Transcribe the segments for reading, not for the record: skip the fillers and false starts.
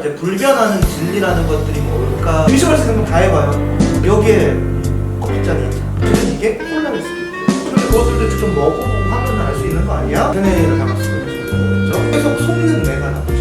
이제 불변하는 진리라는 것들이 뭘까 의심할 수 있는 건 다 해봐요. 여기에 커피잔이 있잖아. 그래서 이게 콜라일 수도 있고. 근데 그것들도 좀 먹어보고 하면 알 수 있는 거 아니야? 세뇌를 당할 수도 있는 거겠죠. 계속 속는 내가 나죠.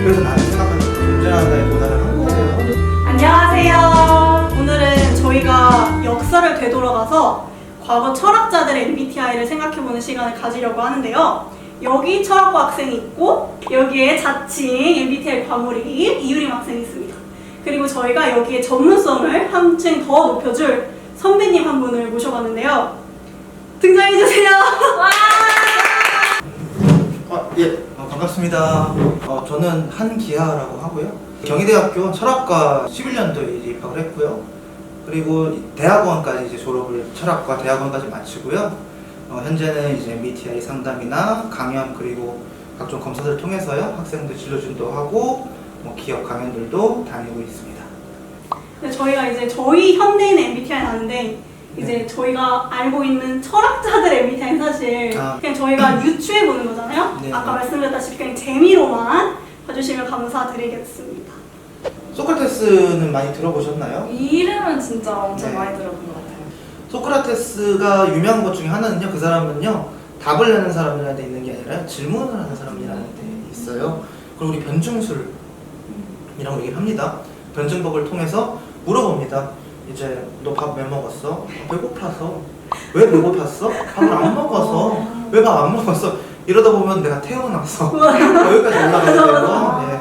그래서 나는 생각하는 존재한다에 도달한 거예요. 안녕하세요. 오늘은 저희가 역사를 되돌아가서 과거 철학자들의 MBTI를 생각해보는 시간을 가지려고 하는데요. 여기 철학과 학생이 있고 여기에 자칭 MBTI 과몰입 이유림 학생이 있습니다. 그리고 저희가 여기에 전문성을 한층 더 높여줄 선배님 한 분을 모셔봤는데요. 등장해주세요. 예, 반갑습니다. 저는 한기하라고 하고요. 경희대학교 철학과 11년도에 이제 입학을 했고요. 그리고 대학원까지 이제 졸업을 철학과 대학원까지 마치고요. 현재는 이제 MBTI 상담이나 강연 그리고 각종 검사들을 통해서요 학생들 진로 진도하고 기업 강연들도 다니고 있습니다. 네, 저희가 이제 저희 현대인의 MBTI는 아는데 이제 저희가 알고 있는 철학자들의 MBTI는 사실 그냥 저희가 유추해 보는 거잖아요. 네. 아까 말씀드렸다시피 그냥 재미로만 봐주시면 감사드리겠습니다. 소크라테스는 많이 들어보셨나요? 이름은 진짜 엄청 네. 많이 들어본 것 같아요. 소크라테스가 유명한 것 중에 하나는요, 그 사람은요 답을 내는 사람이라는 데 있는 게 아니라 질문을 하는 사람이라는 데 있어요. 그리고 우리 변증술이라고 얘기를 합니다. 변증법을 통해서 물어봅니다. 이제 너 밥 왜 먹었어? 배고파서. 왜 배고팠어? 밥을 안 먹어서. 왜 밥 안 먹었어? 이러다 보면 내가 태어나서 여기까지 올라가게 돼요. 네.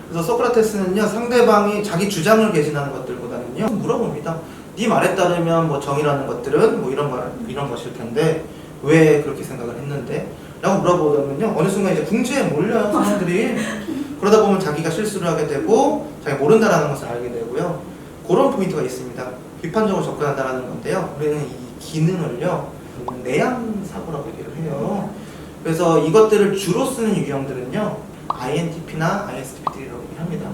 그래서 소크라테스는요 상대방이 자기 주장을 개진하는 것들보다는요 물어봅니다. 네 말에 따르면 뭐 정의라는 것들은 뭐 이런 것일 텐데 왜 그렇게 생각을 했는데? 라고 물어보면요 어느 순간 이제 궁지에 몰려요 사람들이. 그러다 보면 자기가 실수를 하게 되고 자기가 모른다라는 것을 알게 되고요. 그런 포인트가 있습니다. 비판적으로 접근한다라는 건데요. 우리는 이 기능을요 내향사고라고 얘기를 해요. 그래서 이것들을 주로 쓰는 유형들은요 INTP나 ISTP라고 얘기를 합니다.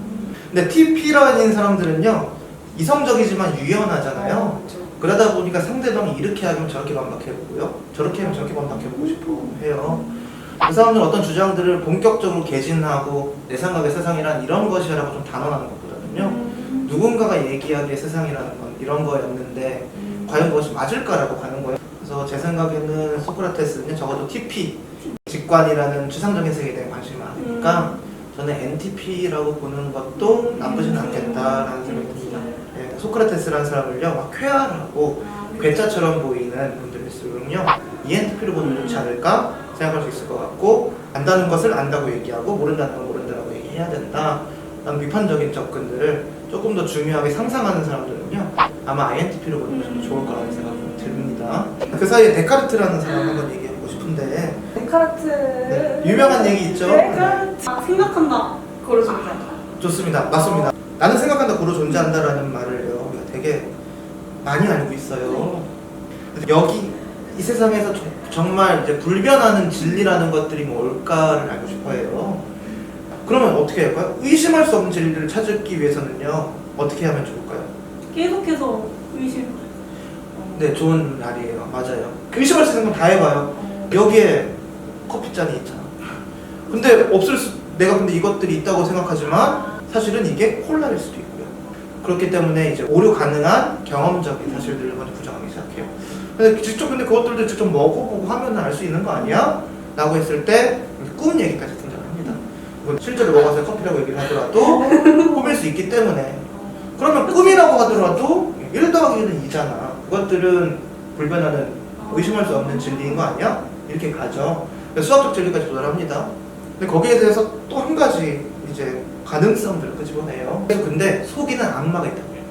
근데 TP라는 사람들은요 이성적이지만 유연하잖아요. 그러다 보니까 상대방이 이렇게 하면 저렇게 반박해보고요 저렇게 하면 저렇게 반박해보고 싶어 해요. 그 사람들은 어떤 주장들을 본격적으로 개진하고 내 생각의 세상이란 이런 것이라고 좀 단언하는 것보다는요 누군가가 얘기하기에 세상이라는 건 이런 거였는데 과연 그것이 맞을까라고 가는 거예요. 그래서 제 생각에는 소크라테스는 적어도 TP 직관이라는 추상적인 세계에 대한 관심이 많으니까 저는 NTP라고 보는 것도 나쁘진 않겠다라는 생각이 듭니다. 네, 소크라테스라는 사람을요 막 쾌활하고 괴짜처럼 보이는 분들일수록요 ENTP로 보면 좋지 않을까 생각할 수 있을 것 같고, 안다는 것을 안다고 얘기하고 모른다는 걸 모른다고 얘기해야 된다 라는 비판적인 접근들을 조금 더 중요하게 상상하는 사람들은요 아마 INTP로 보는 것이 더 좋을 거라는 생각이 듭니다. 그 사이에 데카르트라는 사람 한번 얘기해보고 싶은데 데카르트. 네, 유명한 얘기 있죠? 데카르트. 생각한다. 고로 존재. 좋습니다. 맞습니다. 나는 생각한다 고로 존재한다라는 말을요 우리가 되게 많이 알고 있어요. 여기 이 세상에서 정말 이제 불변하는 진리라는 것들이 뭘까를 알고 싶어 해요. 그러면 어떻게 할까요? 의심할 수 없는 진리를 찾기 위해서는요 어떻게 하면 좋을까요? 계속해서 의심. 네, 좋은 날이에요. 맞아요. 의심할 수 있는 건 다 해봐요. 여기에 커피잔이 있잖아. 근데 내가 근데 이것들이 있다고 생각하지만 사실은 이게 콜라일 수도 있고요. 그렇기 때문에 이제 오류 가능한 경험적인 사실들을 먼저 부정하기 시작해요. 근데 그것들도 직접 먹어보고 하면 알 수 있는 거 아니야? 라고 했을 때 꿈 얘기까지 등장을 합니다. 실제로 먹어서 커피라고 얘기를 하더라도 꿈일 수 있기 때문에, 그러면 꿈이라고 하더라도 1 더하기 1은 2잖아. 그것들은 불변하는 의심할 수 없는 진리인 거 아니야? 이렇게 가죠. 수학적 진리까지 도달합니다. 근데 거기에 대해서 또 한 가지 이제 가능성들을 끄집어내요. 근데 속이는 악마가 있다고 해요.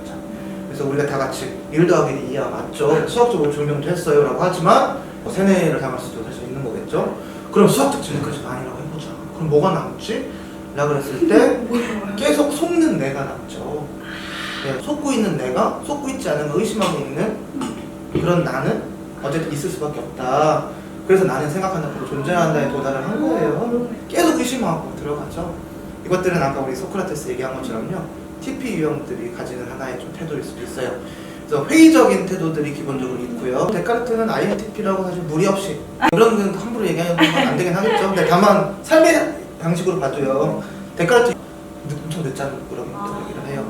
그래서 우리가 다 같이 1 더하기 2야 맞죠? 수학적으로 증명도 했어요 라고 하지만 세뇌를 당할 수도 사실 있는 거겠죠? 그럼 수학적 진리까지는 아니라고 해보자. 그럼 뭐가 남지? 라고 했을 때 계속 속는 내가 남죠. 네, 속고 있는 내가 속고 있지 않은 거 의심하고 있는 그런 나는 어쨌든 있을 수밖에 없다. 그래서 나는 생각한다 고로 존재한다에 도달을 한 거예요. 계속 의심하고 들어가죠. 이것들은 아까 우리 소크라테스 얘기한 것처럼요 TP 유형들이 가지는 하나의 좀 태도일 수도 있어요. 그래서 회의적인 태도들이 기본적으로 있고요. 데카르트는 INTP라고 사실 무리 없이 이런 건 함부로 얘기하는 건 안 되긴 하겠죠. 근데 다만 삶의 방식으로 봐도요 데카르트 엄청 늦잠을 그러고 얘기를 해요.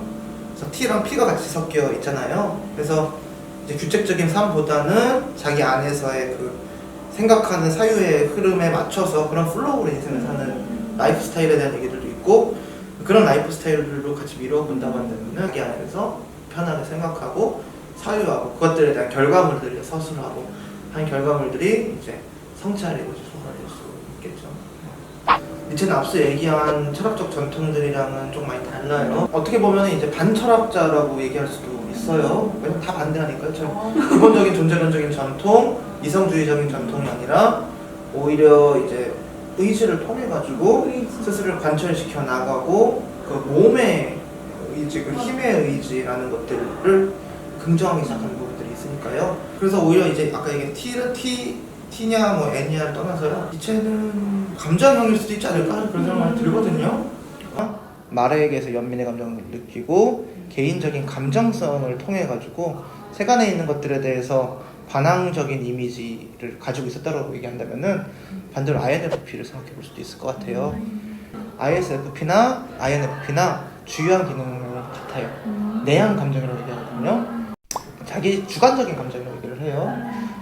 그래서 T랑 P가 같이 섞여 있잖아요. 그래서 이제 규칙적인 삶보다는 자기 안에서의 그 생각하는 사유의 흐름에 맞춰서 그런 플로우로 인생을 사는 라이프 스타일에 대한 얘기들도 있고, 그런 라이프 스타일들로 같이 미루어 본다고 한다면 자기 안에서 편하게 생각하고 사유하고 그것들에 대한 결과물들을 서술하고 한 결과물들이 이제 성찰이고 소설일 수 있겠죠. 니체는 앞서 얘기한 철학적 전통들이랑은 좀 많이 달라요. 어떻게 보면 이제 반철학자라고 얘기할 수도 있어요. 왜냐면 다 반대하니까요. 기본적인 존재론적인 전통, 이성주의적인 전통이 아니라 오히려 이제 의지를 통해 가지고 스스로를 관철시켜 나가고 그 몸의 의지, 그 힘의 의지라는 것들을 긍정하기 시작하는 부분들이 있으니까요. 그래서 오히려 이제 아까 얘기한 T냐 뭐 N이냐를 떠나서요, 니체는 감정형일 수도 있지 않을까 그런 생각이 들거든요. 마레에게서 연민의 감정을 느끼고 개인적인 감정성을 통해 가지고 세간에 있는 것들에 대해서 반항적인 이미지를 가지고 있었다고 얘기한다면은 반대로 INFP를 생각해 볼 수도 있을 것 같아요. ISFP나 INFP나 주요한 기능은 같아요. 내향 감정이라고 얘기하거든요. 자기 주관적인 감정이라고 얘기를 해요.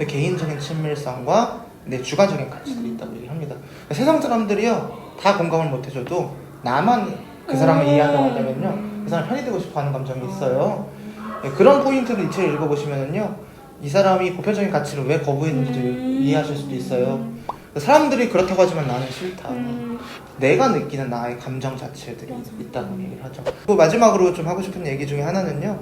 개인적인 친밀성과 내 주관적인 가치들이 있다고 얘기합니다. 세상 사람들이요 다 공감을 못 해줘도 나만 그 사람을 이해한다고 한다면요 그 사람 편이 되고 싶어하는 감정이 있어요. 그런 포인트를 니체를 읽어보시면은요 이 사람이 보편적인 가치를 왜 거부했는지 이해하실 수도 있어요. 사람들이 그렇다고 하지만 나는 싫다. 내가 느끼는 나의 감정 자체들이 있다고 얘기를 하죠. 또 마지막으로 좀 하고 싶은 얘기 중에 하나는요,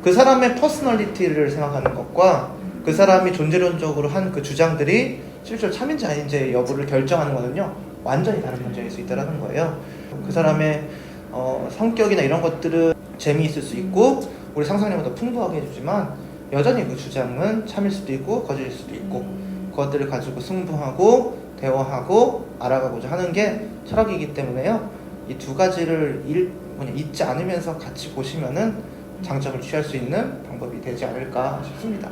그 사람의 퍼스널리티를 생각하는 것과 그 사람이 존재론적으로 한 그 주장들이 실제로 참인지 아닌지 여부를 결정하는 거는요 완전히 다른 문제일 수 있다는 거예요. 그 사람의 성격이나 이런 것들은 재미있을 수 있고 우리 상상력을 더 풍부하게 해주지만 여전히 그 주장은 참일 수도 있고 거짓일 수도 있고 그것들을 가지고 승부하고 대화하고 알아가고자 하는 게 철학이기 때문에요 이 두 가지를 잊지 않으면서 같이 보시면은 장점을 취할 수 있는 방법이 되지 않을까 싶습니다.